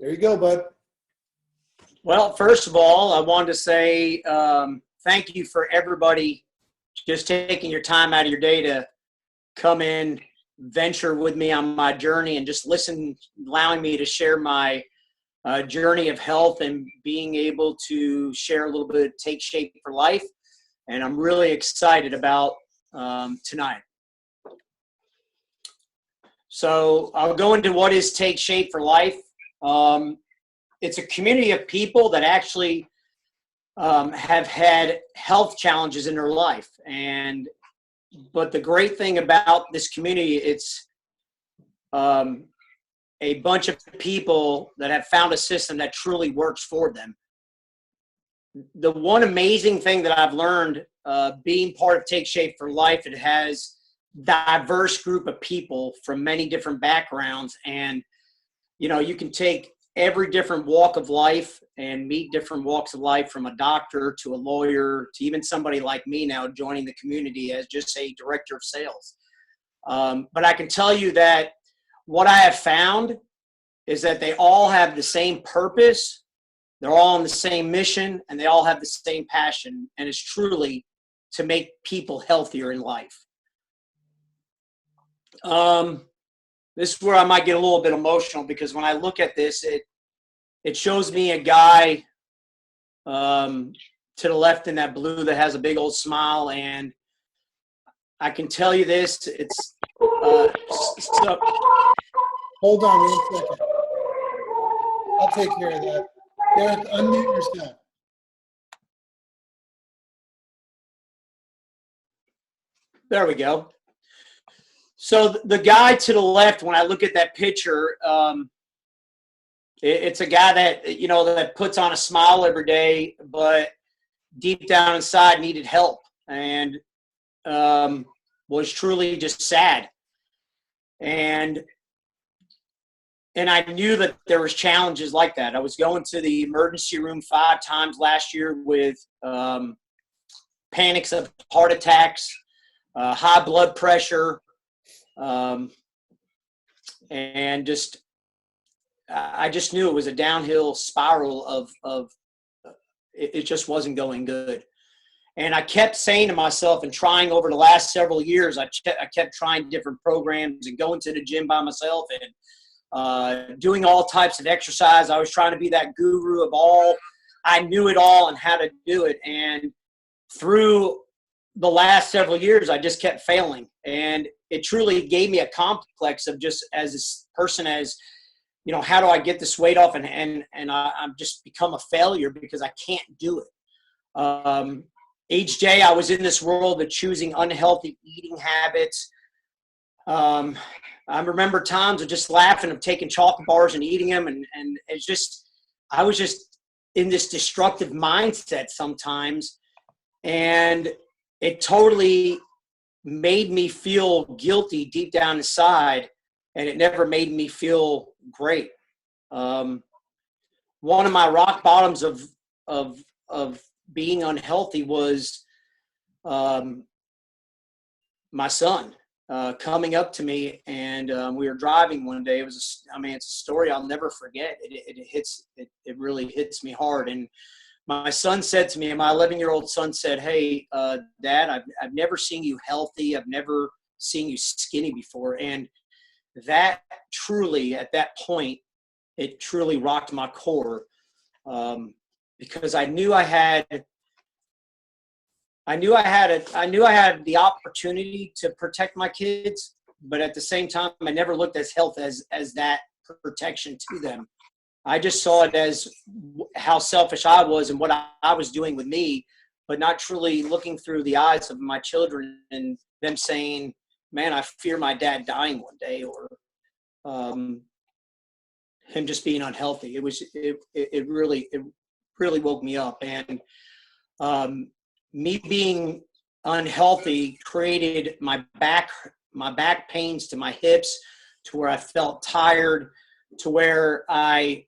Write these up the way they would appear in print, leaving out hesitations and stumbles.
There you go, bud. Well, first of all, I wanted to say thank you for everybody just taking your time out of your day to come in, venture with me on my journey, and just listen, allowing me to share my journey of health and being able to share a little bit of Take Shape for Life. And I'm really excited about tonight. So I'll go into what is Take Shape for Life. It's a community of people that actually have had health challenges in their life. But the great thing about this community, it's a bunch of people that have found a system that truly works for them. The one amazing thing that I've learned being part of Take Shape for Life, it has diverse group of people from many different backgrounds. And, you know, you can take every different walk of life and meet different walks of life, from a doctor to a lawyer to even somebody like me now joining the community as just a director of sales. But I can tell you that what I have found is that they all have the same purpose, they're all on the same mission, and they all have the same passion, and it's truly to make people healthier in life. This is where I might get a little bit emotional, because when I look at this, it shows me a guy to the left in that blue that has a big old smile, and I can tell you this, it's so, Hold on 1 second. I'll take care of that. Derek, unmute yourself. there we go. So the guy to the left, when I look at that picture, it's a guy that, you know, that puts on a smile every day, but deep down inside needed help and was truly just sad. And I knew that there was challenges like that. I was going to the emergency room 5 times last year with panics of heart attacks, high blood pressure, and I just knew it was a downhill spiral of it just wasn't going good. And I kept saying to myself and trying over the last several years, I kept trying different programs and going to the gym by myself and doing all types of exercise. I was trying to be that guru of all. I knew it all and how to do it. And through the last several years, I just kept failing. And it truly gave me a complex of just as a person, as, you know, how do I get this weight off? And I've just become a failure because I can't do it. Each day I was in this world of choosing unhealthy eating habits. I remember times of just laughing, of taking chocolate bars and eating them. And it's just, I was just in this destructive mindset sometimes. And it totally made me feel guilty deep down inside. And it never made me feel great. One of my rock bottoms of being unhealthy was my son coming up to me, and we were driving one day. It's a story I'll never forget. It really hits me hard. And my son said to me, my 11-year-old son said, "Hey, Dad, I've never seen you healthy. I've never seen you skinny before." And that truly, at that point, it truly rocked my core, because I knew I had the opportunity to protect my kids, but at the same time, I never looked at health as that protection to them. I just saw it as how selfish I was and what I was doing with me, but not truly looking through the eyes of my children and them saying, "Man, I fear my dad dying one day," or him just being unhealthy. It really woke me up. And me being unhealthy created my back pains to my hips, to where I felt tired, to where I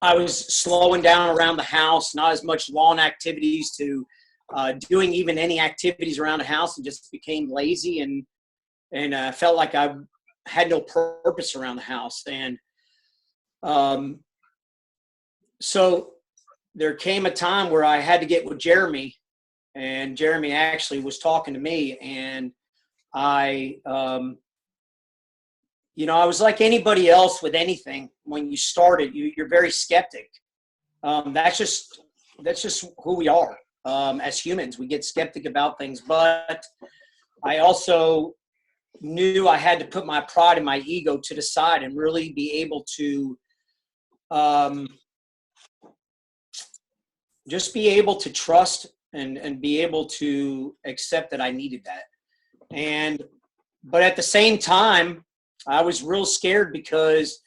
was slowing down around the house, not as much lawn activities, to doing even any activities around the house, and just became lazy and felt like I had no purpose around the house. And Um, so there came a time where I had to get with Jeremy, and Jeremy actually was talking to me, and I, I was like anybody else with anything. When you started, you're very skeptic. That's just who we are as humans. We get skeptic about things, but I also knew I had to put my pride and my ego to the side and really be able to just be able to trust and be able to accept that I needed that. But at the same time, I was real scared because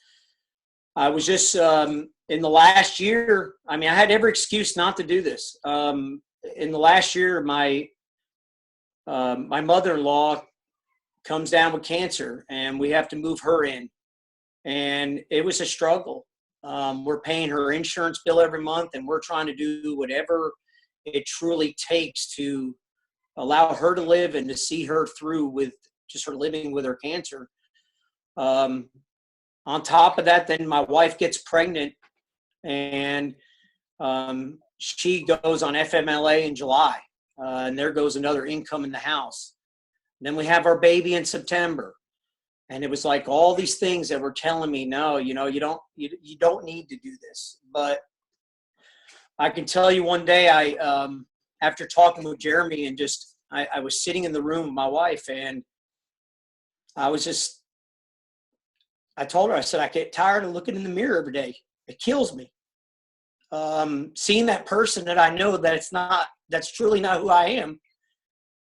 I was just in the last year. I mean, I had every excuse not to do this. In the last year, my mother-in-law comes down with cancer, and we have to move her in, and it was a struggle. We're paying her insurance bill every month, and we're trying to do whatever it truly takes to allow her to live and to see her through with just her living with her cancer. On top of that, then my wife gets pregnant, and she goes on FMLA in July, and there goes another income in the house. Then we have our baby in September. And it was like all these things that were telling me, no, you don't need to do this. But I can tell you one day, after talking with Jeremy and I was sitting in the room with my wife, and I told her, I said, I get tired of looking in the mirror every day. It kills me. Seeing that person that I know that's truly not who I am.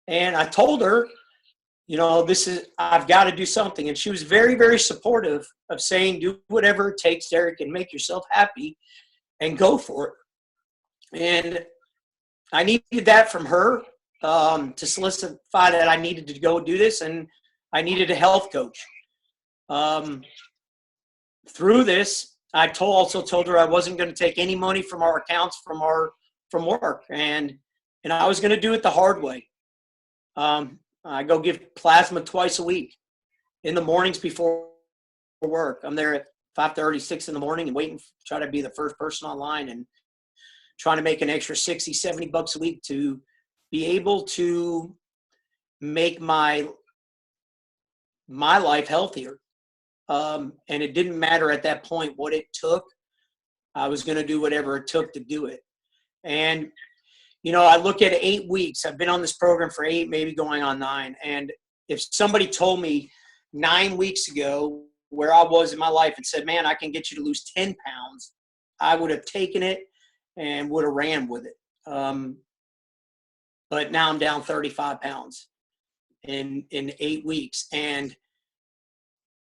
And I told her, I've got to do something. And she was very, very supportive of saying, do whatever it takes, Derek, and make yourself happy and go for it. And I needed that from her to solidify that I needed to go do this, and I needed a health coach. Through this, I also told her I wasn't going to take any money from our accounts from work, and I was going to do it the hard way. I go give plasma twice a week in the mornings before work. I'm there at 5:30, 6 in the morning and waiting, try to be the first person online and trying to make an extra 60, 70 bucks a week to be able to make my life healthier. And it didn't matter at that point what it took. I was going to do whatever it took to do it. And I look at 8 weeks. I've been on this program for 8, maybe going on 9. And if somebody told me 9 weeks ago where I was in my life and said, man, I can get you to lose 10 pounds, I would have taken it and would have ran with it. But now I'm down 35 pounds in 8 weeks. And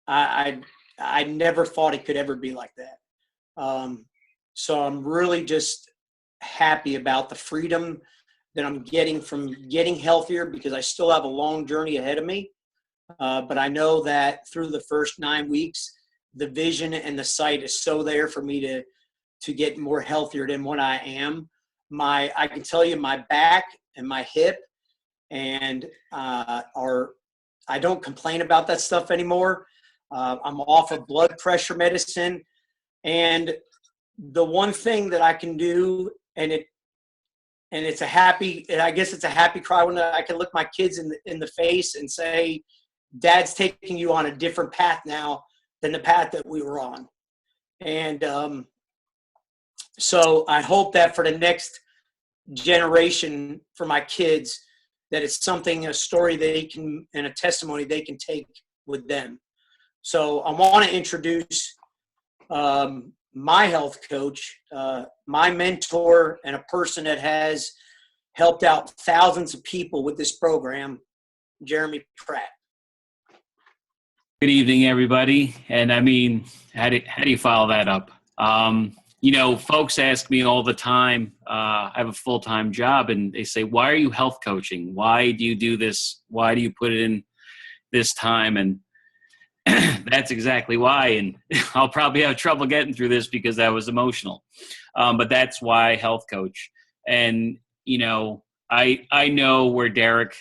I never thought it could ever be like that. So I'm really just happy about the freedom that I'm getting from getting healthier, because I still have a long journey ahead of me. But I know that through the first 9 weeks, the vision and the sight is so there for me to get more healthier than what I am. I can tell you my back and my hip and I don't complain about that stuff anymore. I'm off of blood pressure medicine, and the one thing that I can do, and it's a happy cry when I can look my kids in the face and say, Dad's taking you on a different path now than the path that we were on. And so I hope that for the next generation, for my kids, that it's a story they can, and a testimony they can take with them. So I want to introduce my health coach, my mentor, and a person that has helped out thousands of people with this program, Jeremy Pratt. Good evening, everybody. And I mean, how do you follow that up? Folks ask me all the time, I have a full-time job, and they say, why are you health coaching? Why do you do this? Why do you put it in this time? And that's exactly why. And I'll probably have trouble getting through this because I was emotional. But that's why health coach. And, I know where Derek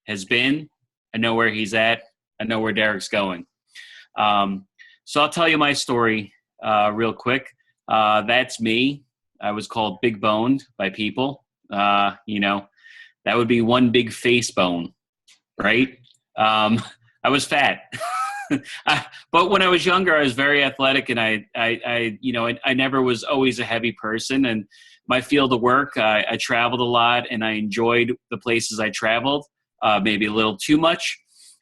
has been. I know where he's at. I know where Derek's going. So I'll tell you my story. real quick. That's me. I was called big boned by people. You know, that would be one big face bone, right? I was fat. But when I was younger, I was very athletic, and I never was always a heavy person. And my field of work, I traveled a lot, and I enjoyed the places I traveled, maybe a little too much.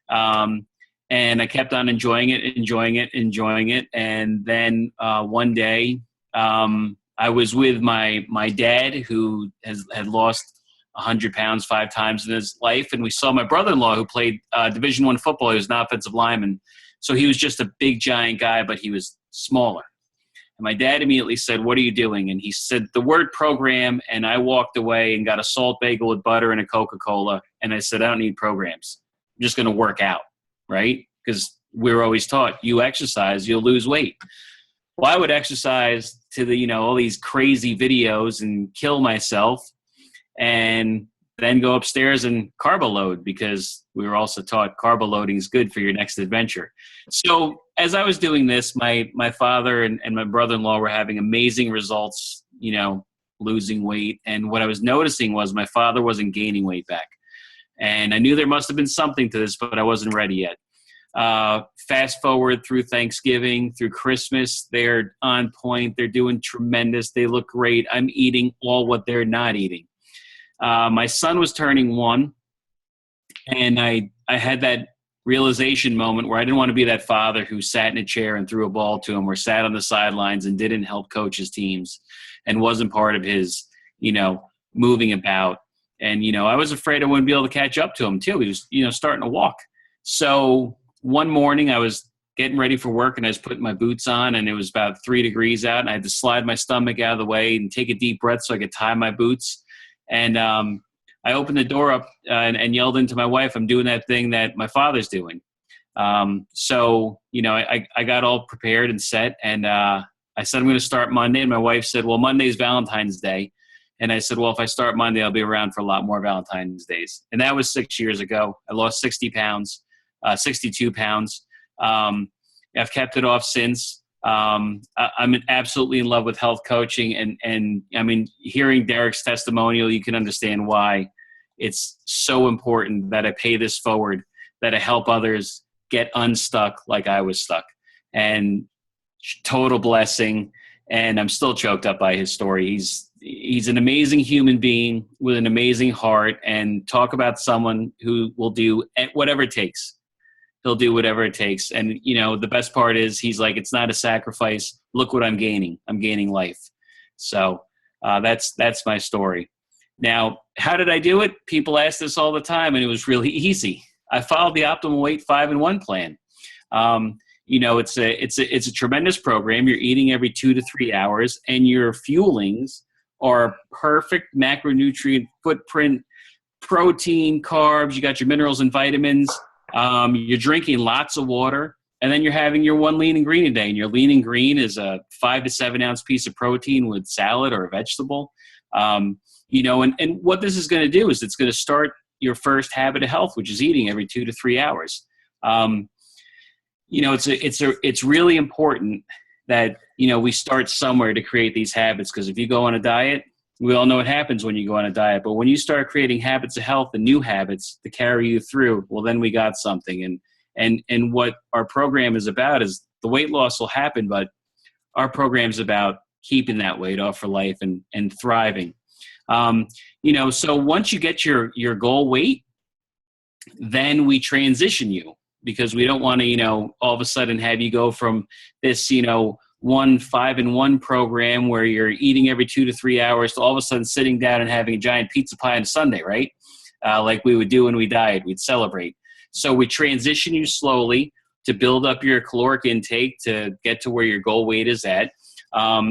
And I kept on enjoying it. And then one day, I was with my dad, who had lost 100 pounds 5 times in his life. And we saw my brother-in-law, who played Division I football. He was an offensive lineman. So he was just a big, giant guy, but he was smaller. And my dad immediately said, "What are you doing?" And he said the word program, and I walked away and got a salt bagel with butter and a Coca-Cola. And I said, "I don't need programs. I'm just going to work out," right? Because we're always taught, you exercise, you'll lose weight. Well, I would exercise to all these crazy videos and kill myself, and then go upstairs and carbo load, because we were also taught carbo loading is good for your next adventure. So as I was doing this, my father and my brother-in-law were having amazing results, losing weight. And what I was noticing was my father wasn't gaining weight back. And I knew there must have been something to this, but I wasn't ready yet. Fast forward through Thanksgiving, through Christmas, they're on point. They're doing tremendous. They look great. I'm eating all what they're not eating. My son was turning 1, and I had that realization moment where I didn't want to be that father who sat in a chair and threw a ball to him, or sat on the sidelines and didn't help coach his teams and wasn't part of his, moving about. And, I was afraid I wouldn't be able to catch up to him too. He was, starting to walk. So one morning I was getting ready for work, and I was putting my boots on, and it was about 3 degrees out, and I had to slide my stomach out of the way and take a deep breath so I could tie my boots. And I opened the door up and yelled into my wife, "I'm doing that thing that my father's doing." So, I got all prepared and set, and I said, "I'm going to start Monday." And my wife said, "Well, Monday's Valentine's Day." And I said, "Well, if I start Monday, I'll be around for a lot more Valentine's days." And that was 6 years ago. I lost 60 pounds, 62 pounds. I've kept it off since. I'm absolutely in love with health coaching, and I mean, hearing Derek's testimonial, you can understand why it's so important that I pay this forward, that I help others get unstuck like I was stuck. And total blessing. And I'm still choked up by his story. He's an amazing human being with an amazing heart, and talk about someone who will do whatever it takes. He'll do whatever it takes. And, the best part is he's like, "It's not a sacrifice. Look what I'm gaining. I'm gaining life." So that's my story. Now, how did I do it? People ask this all the time, and it was really easy. I followed the Optimal Weight 5-in-1 plan. It's a tremendous program. You're eating every 2 to 3 hours, and your fuelings are perfect macronutrient footprint, protein, carbs. You got your minerals and vitamins. You're drinking lots of water, and then you're having your one lean and green a day. And your lean and green is a 5 to 7 ounce piece of protein with salad or a vegetable. And what this is going to do is it's going to start your first habit of health, which is eating every 2 to 3 hours. It's really important that, we start somewhere to create these habits, because if you go on a diet, we all know what happens when you go on a diet. But when you start creating habits of health and new habits to carry you through, well, then we got something. And what our program is about is the weight loss will happen, but our program is about keeping that weight off for life and thriving. So once you get your goal weight, then we transition you, because we don't want to, all of a sudden have you go from this, 5-in-1 program where you're eating every 2 to 3 hours to all of a sudden sitting down and having a giant pizza pie on a Sunday, right? Like we would do when we diet, we'd celebrate. So we transition you slowly to build up your caloric intake to get to where your goal weight is at.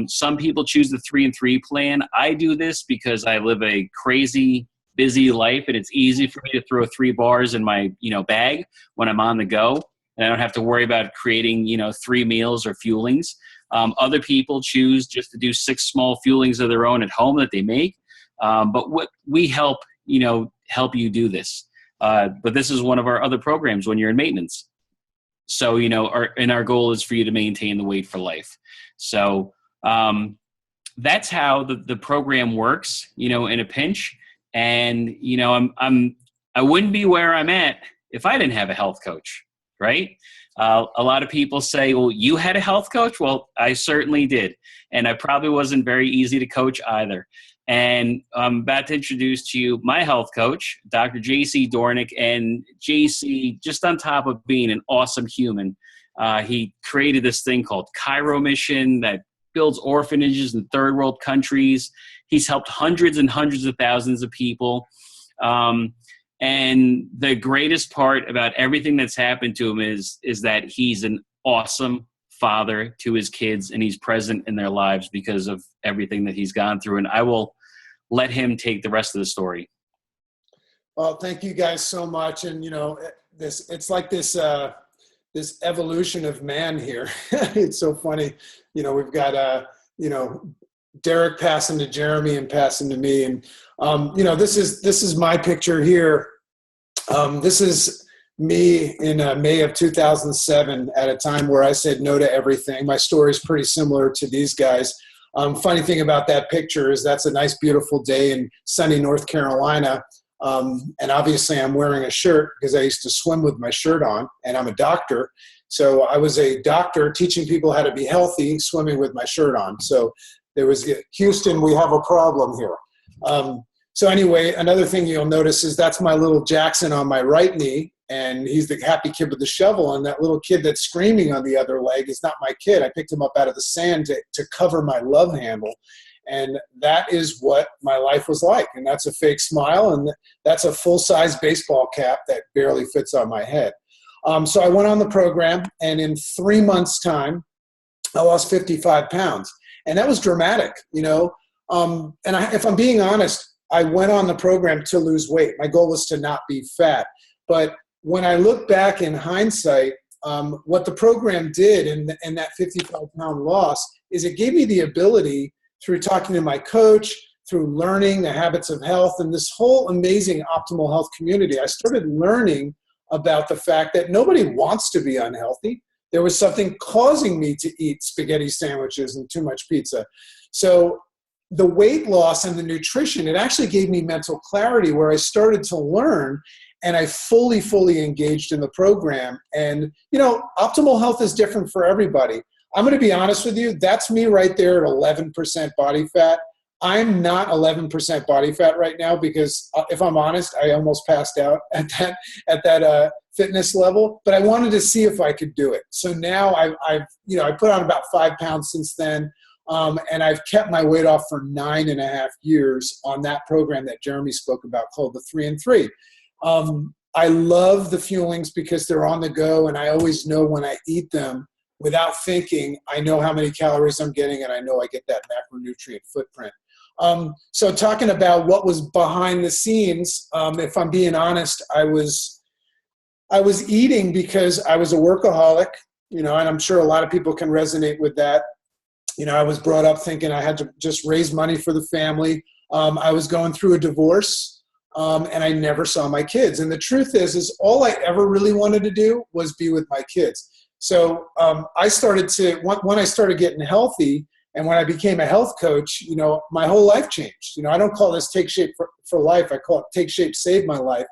Some people choose the 3-in-3 plan. I do this because I live a crazy, busy life, and it's easy for me to throw 3 bars in my, bag when I'm on the go, and I don't have to worry about creating, 3 meals or fuelings. Other people choose just to do 6 small fuelings of their own at home that they make. But what we help you do this. But this is one of our other programs when you're in maintenance. So, our goal is for you to maintain the weight for life. So that's how the program works, in a pinch. And, I wouldn't be where I'm at if I didn't have a health coach, right? A lot of people say, well, you had a health coach? Well, I certainly did. And I probably wasn't very easy to coach either. And I'm about to introduce to you my health coach, Dr. JC Dornick. And JC, just on top of being an awesome human, he created this thing called Cairo Mission that builds orphanages in third world countries. He's helped hundreds and hundreds of thousands of people. And the greatest part about everything that's happened to him is that he's an awesome father to his kids, and he's present in their lives because of everything that he's gone through. And I will let him take the rest of the story. Well, thank you guys so much. And, it's like this evolution of man here. It's so funny. We've got, Derek passing to Jeremy and passing to me. And, this is my picture here. This is me in May of 2007 at a time where I said no to everything. My story is pretty similar to these guys. Funny thing about that picture is that's a nice, beautiful day in sunny North Carolina. And obviously I'm wearing a shirt because I used to swim with my shirt on, and I'm a doctor. So I was a doctor teaching people how to be healthy, swimming with my shirt on. So there was, Houston, we have a problem here. So anyway, another thing you'll notice is that's my little Jackson on my right knee, and he's the happy kid with the shovel, and that little kid that's screaming on the other leg is not my kid. I picked him up out of the sand to cover my love handle, and that is what my life was like. And that's a fake smile, and that's a full-size baseball cap that barely fits on my head. So I went on the program, and in 3 months' time, I lost 55 pounds. And that was dramatic, and if I'm being honest, I went on the program to lose weight. My goal was to not be fat. But when I look back in hindsight, what the program did and that 55-pound loss is it gave me the ability, through talking to my coach, through learning the habits of health and this whole amazing optimal health community, I started learning about the fact that nobody wants to be unhealthy. There was something causing me to eat spaghetti sandwiches and too much pizza. So the weight loss and the nutrition, it actually gave me mental clarity where I started to learn, and I fully engaged in the program. And, optimal health is different for everybody. I'm going to be honest with you. That's me right there at 11% body fat. I'm not 11% body fat right now because if I'm honest, I almost passed out at that fitness level, but I wanted to see if I could do it. So now I put on about 5 pounds since then. And I've kept my weight off for 9.5 years on that program that Jeremy spoke about called the 3 and 3. I love the fuelings because they're on the go, and I always know when I eat them without thinking, I know how many calories I'm getting, and I know I get that macronutrient footprint. So talking about what was behind the scenes, if I'm being honest, I was eating because I was a workaholic, and I'm sure a lot of people can resonate with that. I was brought up thinking I had to just raise money for the family. I was going through a divorce, and I never saw my kids. And the truth is all I ever really wanted to do was be with my kids. So I started to, when I started getting healthy, and when I became a health coach, my whole life changed. I don't call this Take Shape for Life. I call it Take Shape, Save My Life.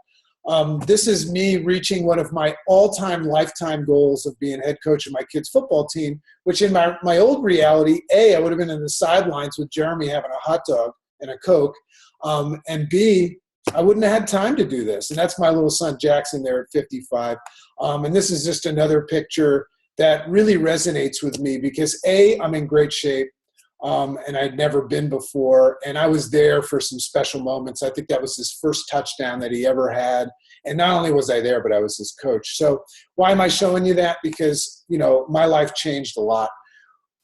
This is me reaching one of my all-time lifetime goals of being head coach of my kids' football team, which in my old reality, A, I would have been in the sidelines with Jeremy having a hot dog and a Coke, and B, I wouldn't have had time to do this. And that's my little son, Jackson, there at 55. And this is just another picture that really resonates with me because A, I'm in great shape. And I'd never been before. And I was there for some special moments. I think that was his first touchdown that he ever had. And not only was I there, but I was his coach. So why am I showing you that? Because, my life changed a lot.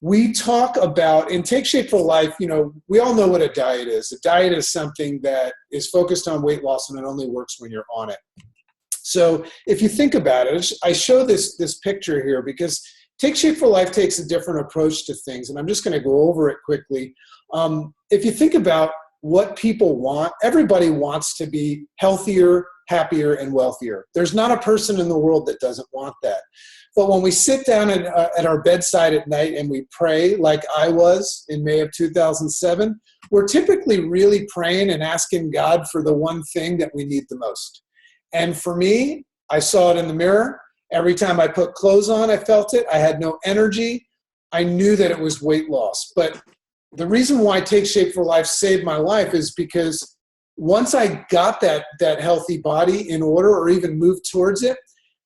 We talk about, in Take Shape for Life, we all know what a diet is. A diet is something that is focused on weight loss, and it only works when you're on it. So if you think about it, I show this picture here because Take Shape for Life takes a different approach to things, and I'm just going to go over it quickly. If you think about what people want, everybody wants to be healthier, happier, and wealthier. There's not a person in the world that doesn't want that. But when we sit down at our bedside at night and we pray, like I was in May of 2007, we're typically really praying and asking God for the one thing that we need the most. And for me, I saw it in the mirror. Every time I put clothes on, I felt it. I had no energy. I knew that it was weight loss. But the reason why Take Shape for Life saved my life is because once I got that healthy body in order or even moved towards it,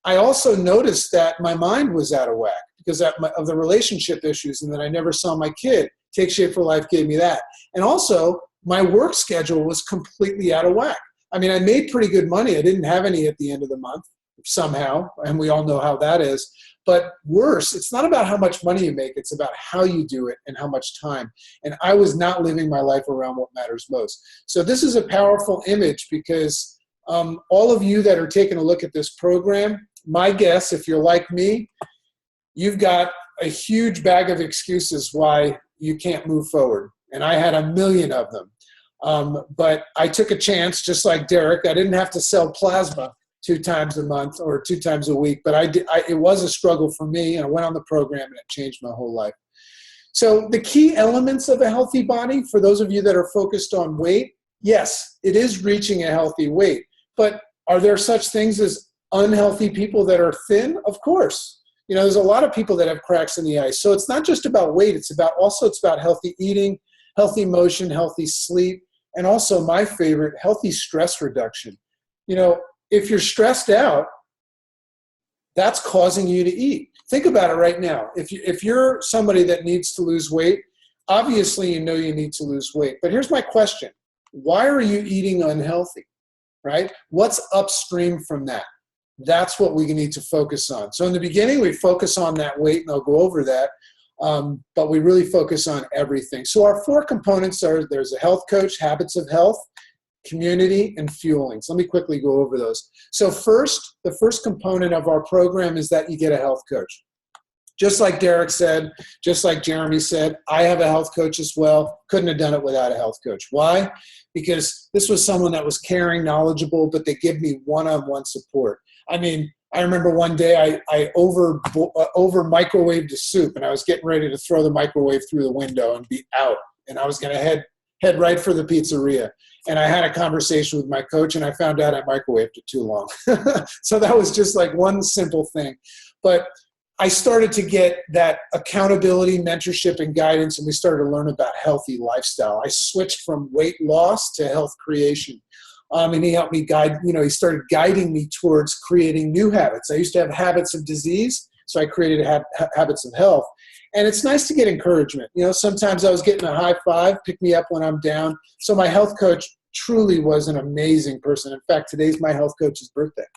I also noticed that my mind was out of whack because of the relationship issues and that I never saw my kid. Take Shape for Life gave me that. And also, my work schedule was completely out of whack. I mean, I made pretty good money. I didn't have any at the end of the month somehow, and we all know how that is. But worse, it's not about how much money you make. It's about how you do it and how much time. And I was not living my life around what matters most. So this is a powerful image because all of you that are taking a look at this program, my guess, if you're like me, you've got a huge bag of excuses why you can't move forward. And I had a million of them. But I took a chance, just like Derek. I didn't have to sell plasma 2 times a month or 2 times a week, but it was a struggle for me. And I went on the program and it changed my whole life. So the key elements of a healthy body, for those of you that are focused on weight, yes, it is reaching a healthy weight. But are there such things as unhealthy people that are thin? Of course. You know, there's a lot of people that have cracks in the ice. So it's not just about weight. It's about healthy eating, healthy motion, healthy sleep, and also my favorite, healthy stress reduction. You know, if you're stressed out, that's causing you to eat. Think about it right now. If you're somebody that needs to lose weight, obviously you know you need to lose weight. But here's my question. Why are you eating unhealthy, right? What's upstream from that? That's what we need to focus on. So in the beginning, we focus on that weight, and I'll go over that. But we really focus on everything. So our 4 components are, there's a health coach, habits of health, community, and fueling. So let me quickly go over those. So first, the first component of our program is that you get a health coach. Just like Derek said, just like Jeremy said, I have a health coach as well. Couldn't have done it without a health coach. Why? Because this was someone that was caring, knowledgeable, but they give me one-on-one support. I mean, I remember one day I over microwaved a soup, and I was getting ready to throw the microwave through the window and be out. And I was going to head right for the pizzeria. And I had a conversation with my coach, and I found out I microwaved it too long. So that was just like one simple thing. But I started to get that accountability, mentorship, and guidance, and we started to learn about healthy lifestyle. I switched from weight loss to health creation. And he helped me guide, he started guiding me towards creating new habits. I used to have habits of disease, so I created habits of health. And it's nice to get encouragement. Sometimes I was getting a high five, pick me up when I'm down. So my health coach truly was an amazing person. In fact, today's my health coach's birthday.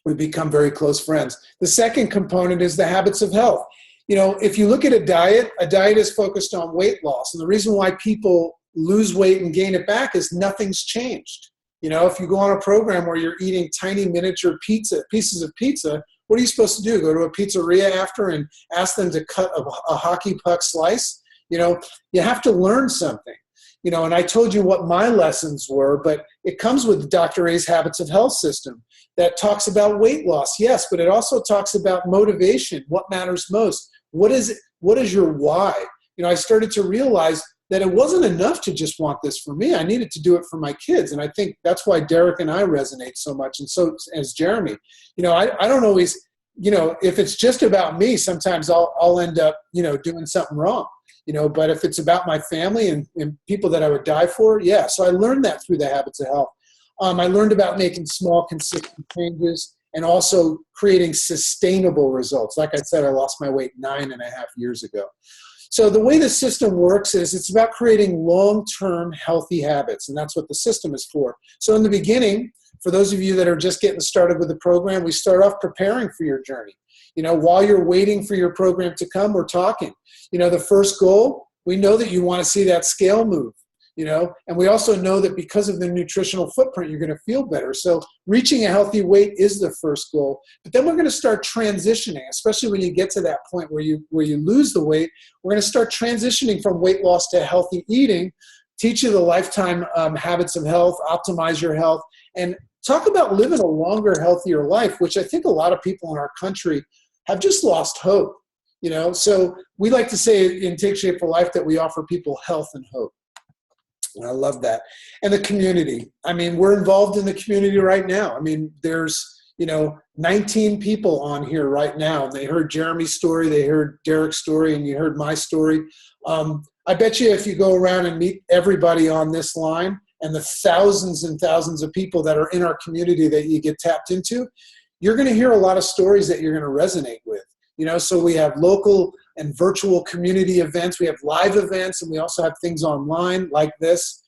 We've become very close friends. The second component is the habits of health. If you look at a diet is focused on weight loss. And the reason why people lose weight and gain it back is nothing's changed. If you go on a program where you're eating tiny miniature pieces of pizza, what are you supposed to do? Go to a pizzeria after and ask them to cut a hockey puck slice? You have to learn something. And I told you what my lessons were, but it comes with Dr. A's Habits of Health system that talks about weight loss, yes, but it also talks about motivation, what matters most. What is your why? I started to realize that it wasn't enough to just want this for me. I needed to do it for my kids. And I think that's why Derek and I resonate so much, and so as Jeremy. I don't always, if it's just about me, sometimes I'll end up, doing something wrong. But if it's about my family and people that I would die for, yeah. So I learned that through the habits of health. I learned about making small, consistent changes and also creating sustainable results. Like I said, I lost my weight 9.5 years ago. So the way the system works is it's about creating long-term healthy habits, and that's what the system is for. So in the beginning, for those of you that are just getting started with the program, we start off preparing for your journey. While you're waiting for your program to come, we're talking. The first goal, we know that you want to see that scale move, and we also know that because of the nutritional footprint, you're going to feel better. So reaching a healthy weight is the first goal. But then we're going to start transitioning, especially when you get to that point where you lose the weight. We're going to start transitioning from weight loss to healthy eating, teach you the lifetime habits of health, optimize your health, and talk about living a longer, healthier life, which I think a lot of people in our country have just lost hope. So we like to say in Take Shape for Life that we offer people health and hope. And I love that. And the community. I mean, we're involved in the community right now. I mean, there's, 19 people on here right now. They heard Jeremy's story, they heard Derek's story, and you heard my story. I bet you if you go around and meet everybody on this line and the thousands and thousands of people that are in our community that you get tapped into, you're going to hear a lot of stories that you're going to resonate with. So we have local and virtual community events. We have live events, and we also have things online like this.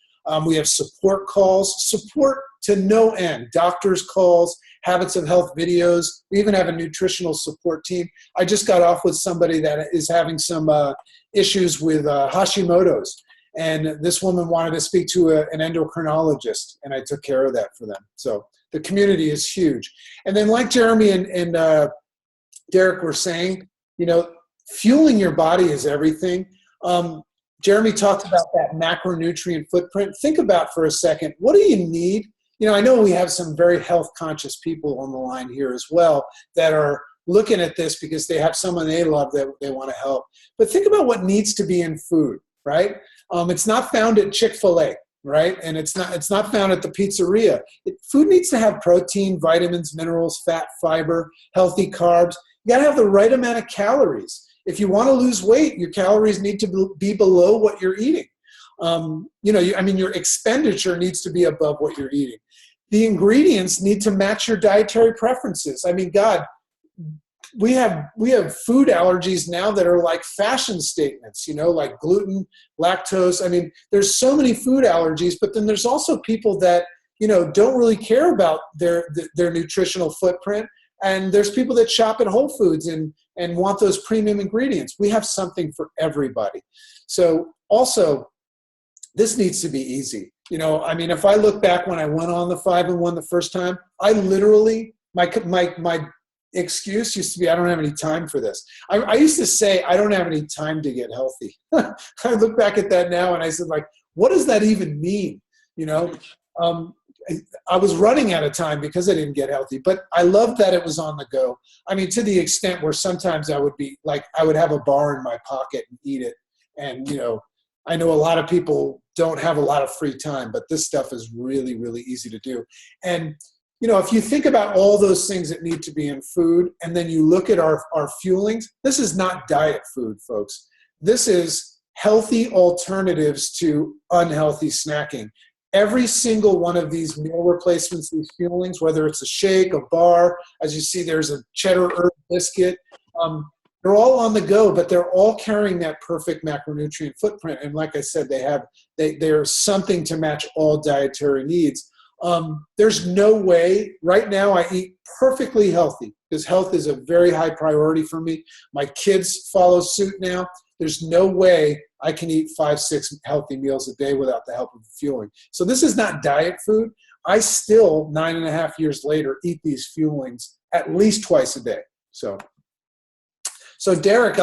We have support calls, support to no end, doctors' calls, habits of health videos. We even have a nutritional support team. I just got off with somebody that is having some issues with Hashimoto's. And this woman wanted to speak to an endocrinologist, and I took care of that for them. So the community is huge. And then like Jeremy and Derek were saying, fueling your body is everything. Jeremy talked about that macronutrient footprint. Think about for a second, what do you need? I know we have some very health conscious people on the line here as well that are looking at this because they have someone they love that they want to help. But think about what needs to be in food, right? It's not found at Chick-fil-A, right? And it's not found at the pizzeria. Food needs to have protein, vitamins, minerals, fat, fiber, healthy carbs. You got to have the right amount of calories. If you want to lose weight, your calories need to be below what you're eating. Your expenditure needs to be above what you're eating. The ingredients need to match your dietary preferences. I mean, God, we have food allergies now that are like fashion statements, like gluten, lactose. I mean, there's so many food allergies, but then there's also people that, don't really care about their nutritional footprint. And there's people that shop at Whole Foods and want those premium ingredients. We have something for everybody. So also, this needs to be easy. If I look back when I went on the 5-in-1 the first time, I literally, my excuse used to be, I don't have any time for this. I used to say, I don't have any time to get healthy. I look back at that now and I said, what does that even mean? I was running out of time because I didn't get healthy, but I loved that it was on the go. I mean, to the extent where sometimes I would be I would have a bar in my pocket and eat it. And, I know a lot of people don't have a lot of free time, but this stuff is really, really easy to do. And, if you think about all those things that need to be in food, and then you look at our fuelings, this is not diet food, folks. This is healthy alternatives to unhealthy snacking. Every single one of these meal replacements, these fuelings, whether it's a shake, a bar, as you see, there's a cheddar herb biscuit, they're all on the go, but they're all carrying that perfect macronutrient footprint. And like I said, they're something to match all dietary needs. There's no way, right now I eat perfectly healthy because health is a very high priority for me. My kids follow suit now. There's no way I can eat 5-6 healthy meals a day without the help of fueling. So this is not diet food. I still, 9.5 years later, eat these fuelings at least twice a day. So Derek,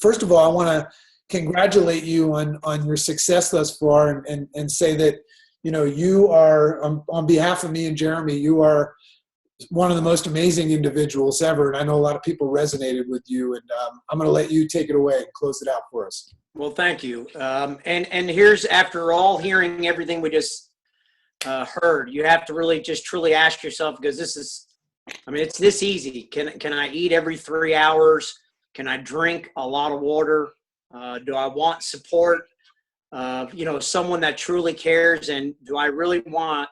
first of all, I want to congratulate you on your success thus far and say that, you are, on behalf of me and Jeremy, you are one of the most amazing individuals ever. And I know a lot of people resonated with you. And I'm going to let you take it away and close it out for us. Well, thank you. And here's, after all hearing everything we just heard, you have to really just truly ask yourself, because it's this easy. Can I eat every 3 hours? Can I drink a lot of water? Do I want support? Someone that truly cares, and do I really want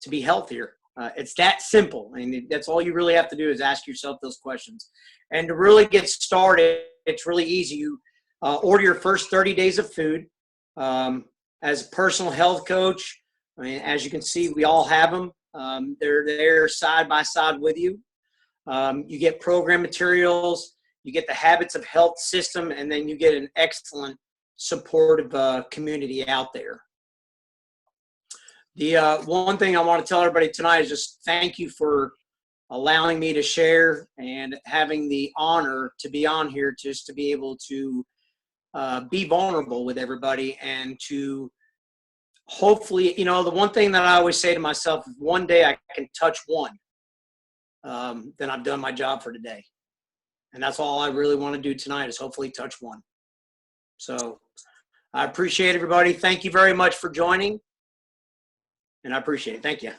to be healthier? It's that simple. I mean, that's all you really have to do is ask yourself those questions. And to really get started, it's really easy. You order your first 30 days of food. As a personal health coach, I mean, as you can see, we all have them. They're there side by side with you. You get program materials, you get the habits of health system, and then you get an excellent supportive community out there. The one thing I want to tell everybody tonight is just thank you for allowing me to share and having the honor to be on here, just to be able to be vulnerable with everybody and to hopefully, you know, the one thing that I always say to myself, if one day I can touch one, then I've done my job for today. And that's all I really want to do tonight is hopefully touch one. So I appreciate everybody. Thank you very much for joining. And I appreciate it. Thank you.